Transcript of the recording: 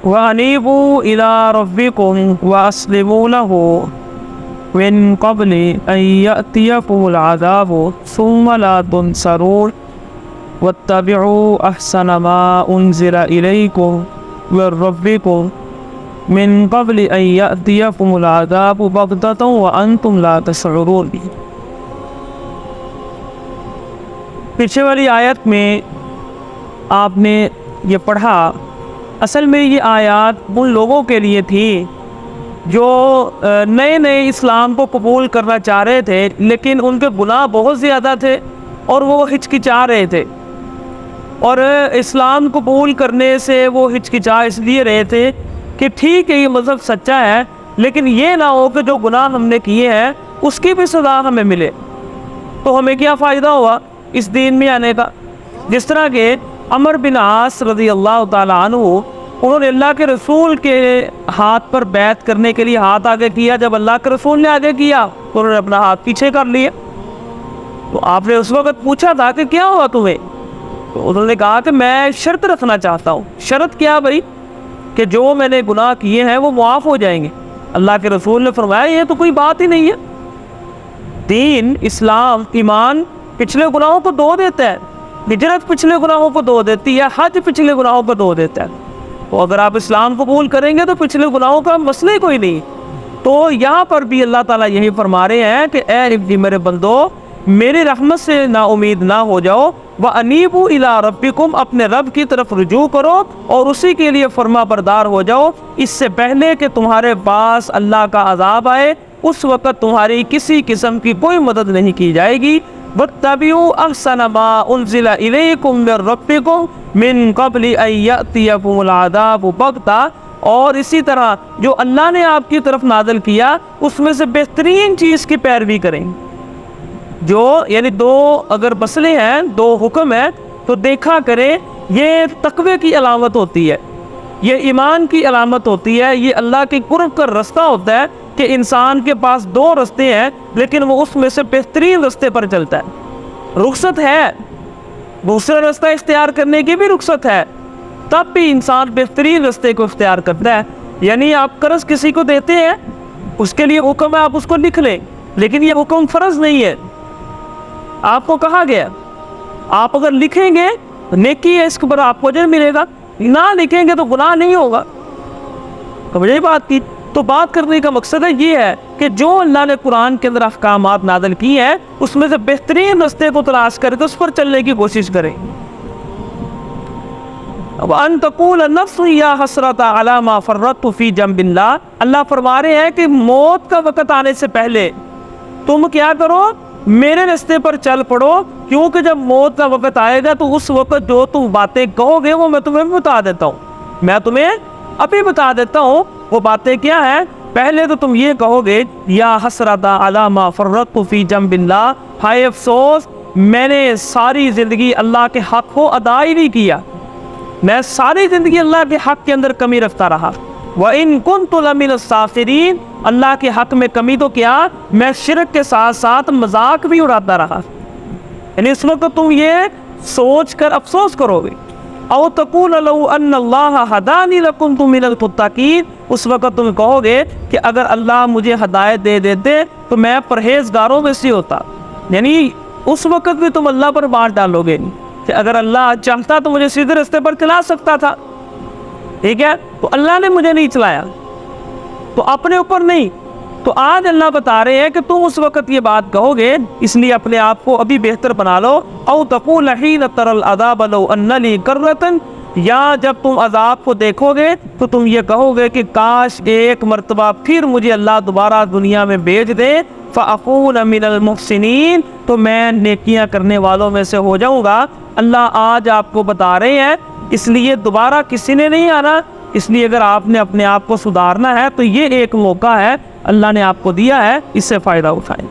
وَأَنِيبُوا إِلَىٰ رَبِّكُمْ وَأَسْلِمُوا لَهُ مِن قَبْلِ أَن يَأْتِيَكُمُ الْعَذَابُ ثُمَّ لَا تُنصَرُونَ وَاتَّبِعُوا أَحْسَنَ مَا أُنزِلَ إِلَيْكُم مِّن رَّبِّكُم مِّن قَبْلِ أَن يَأْتِيَكُمُ الْعَذَابُ بَغْتَةً وَأَنتُمْ لَا تَشْعُرُونَ۔ پیچھے والی آیت میں آپ نے یہ پڑھا، اصل میں یہ آیات ان لوگوں کے لیے تھی جو نئے نئے اسلام کو قبول کرنا چاہ رہے تھے، لیکن ان کے گناہ بہت زیادہ تھے اور وہ ہچکچا رہے تھے، اور اسلام قبول کرنے سے وہ ہچکچا اس لیے رہے تھے کہ ٹھیک ہے یہ مذہب سچا ہے، لیکن یہ نہ ہو کہ جو گناہ ہم نے کیے ہیں اس کی بھی سزا ہمیں ملے، تو ہمیں کیا فائدہ ہوا اس دین میں آنے کا۔ جس طرح کہ عمرو بن عاص رضی اللہ تعالیٰ عنہ، انہوں نے اللہ کے رسول کے ہاتھ پر بیعت کرنے کے لیے ہاتھ آگے کیا، جب اللہ کے رسول نے آگے کیا تو انہوں نے اپنا ہاتھ پیچھے کر لیا۔ تو آپ نے اس وقت پوچھا تھا کہ کیا ہوا تمہیں، تو انہوں نے کہا کہ میں شرط رکھنا چاہتا ہوں۔ شرط کیا بھائی؟ کہ جو میں نے گناہ کیے ہیں وہ معاف ہو جائیں گے۔ اللہ کے رسول نے فرمایا یہ تو کوئی بات ہی نہیں ہے، دین اسلام ایمان پچھلے گناہوں کو دھو دیتا ہے، ہجرت پچھلے گناہوں کو دھو دیتی ہے، حج پچھلے گناہوں کو دھو دیتا ہے، تو اگر آپ اسلام قبول کریں گے تو پچھلے گناہوں کا مسئلہ ہی کوئی نہیں۔ تو یہاں پر بھی اللہ تعالیٰ یہی فرما رہے ہیں کہ اے میرے بندو، میری رحمت سے نا امید نہ ہو جاؤ، وَأَنِيبُوا إِلَىٰ رَبِّكُمْ، اپنے رب کی طرف رجوع کرو اور اسی کے لیے فرما بردار ہو جاؤ، اس سے پہلے کہ تمہارے پاس اللہ کا عذاب آئے اس وقت تمہاری کسی قسم کی کوئی مدد نہیں کی جائے گی۔ وَاتَّبِعُوا أَحْسَنَ مَا أُنزِلَ إِلَيْكُم مِّن رَّبِّكُم مِّن قَبْلِ أَن يَأْتِيَكُمُ الْعَذَابُ بَغْتَةً، اور اسی طرح جو اللہ نے آپ کی طرف نازل کیا اس میں سے بہترین چیز کی پیروی کریں۔ جو یعنی دو اگر مسئلے ہیں، دو حکم ہیں، تو دیکھا کریں، یہ تقوی کی علامت ہوتی ہے، یہ ایمان کی علامت ہوتی ہے، یہ اللہ کے قرب کا رستہ ہوتا ہے کہ انسان کے پاس دو رستے ہیں لیکن وہ اس میں سے بہترین رستے پر چلتا ہے۔ رخصت ہے، دوسرا رستہ اختیار کرنے کی بھی رخصت ہے، تب بھی انسان بہترین رستے کو اختیار کرتا ہے۔ یعنی آپ قرض کسی کو دیتے ہیں، اس کے لیے حکم ہے آپ اس کو لکھ لیں، لیکن یہ حکم فرض نہیں ہے، آپ کو کہا گیا آپ اگر لکھیں گے نیکی ہے، اس کے اوپر آپ کو اجر ملے گا، نہ لکھیں گے تو گناہ نہیں ہوگا۔ سمجھے بات کی؟ تو بات کرنے کا مقصد ہے یہ ہے کہ جو اللہ نے قرآن کے اندر احکامات نازل کی ہیں اس میں سے بہترین رستے کو تلاش کر کے اس پر چلنے کی کوشش کریں۔ وَأَن تَقُولَ نَفْسٌ يَا حَسْرَتَ عَلَىٰ مَا فَرَّطتُ فِي جَنبِ اللَّهِ، اللہ فرما رہے ہیں کہ موت کا وقت آنے سے پہلے تم کیا کرو، میرے رستے پر چل پڑو، کیونکہ جب موت کا وقت آئے گا تو اس وقت جو تم باتیں کہو گے وہ میں تمہیں بتا دیتا ہوں، میں تمہیں ابھی بتا دیتا ہوں وہ باتیں کیا ہیں۔ پہلے تو تم یہ کہو گے یا حسرت علی ما فرطت فی جنب اللہ، ہائے افسوس میں نے ساری زندگی اللہ کے حق کو ادا ہی نہیں کیا، میں ساری زندگی اللہ کے حق کے اندر کمی رکھتا رہا۔ وَإِن كُنتُ لَمِنَ الصَّاخِرِينَ، اللہ کے حق میں کمی تو کیا، میں شرک کے ساتھ ساتھ مذاق بھی اڑاتا رہا۔ یعنی اس وقت تم یہ سوچ کر افسوس کرو گے، او تقول لو ان اللہ ہدانی لکنت من المتقین، اس وقت تم کہو گے کہ اگر اللہ مجھے ہدایت دے دیتے تو میں پرہیزگاروں میں سے ہوتا۔ یعنی اس وقت بھی تم اللہ پر بات ڈالو گے کہ اگر اللہ چاہتا تو مجھے سیدھے رستے پر چلا سکتا تھا، ٹھیک ہے، تو اللہ نے مجھے نہیں چلایا، تو اپنے اوپر نہیں۔ تو آج اللہ بتا رہے ہیں کہ تم اس وقت یہ بات کہو گے، اس لیے اپنے آپ کو ابھی بہتر بنا لو۔ او تقول حین تری العذاب لو ان لی کرۃ، یا جب تم عذاب کو دیکھو گے تو تم یہ کہو گے کہ کاش ایک مرتبہ پھر مجھے اللہ دوبارہ دنیا میں بھیج دے، فاکون من المحسنین، تو میں نیکیاں کرنے والوں میں سے ہو جاؤں گا۔ اللہ آج آپ کو بتا رہے ہیں، اس لیے دوبارہ کسی نے نہیں آنا، اس لیے اگر آپ نے اپنے آپ کو سدھارنا ہے تو یہ ایک موقع ہے اللہ نے آپ کو دیا ہے، اس سے فائدہ اٹھائیں۔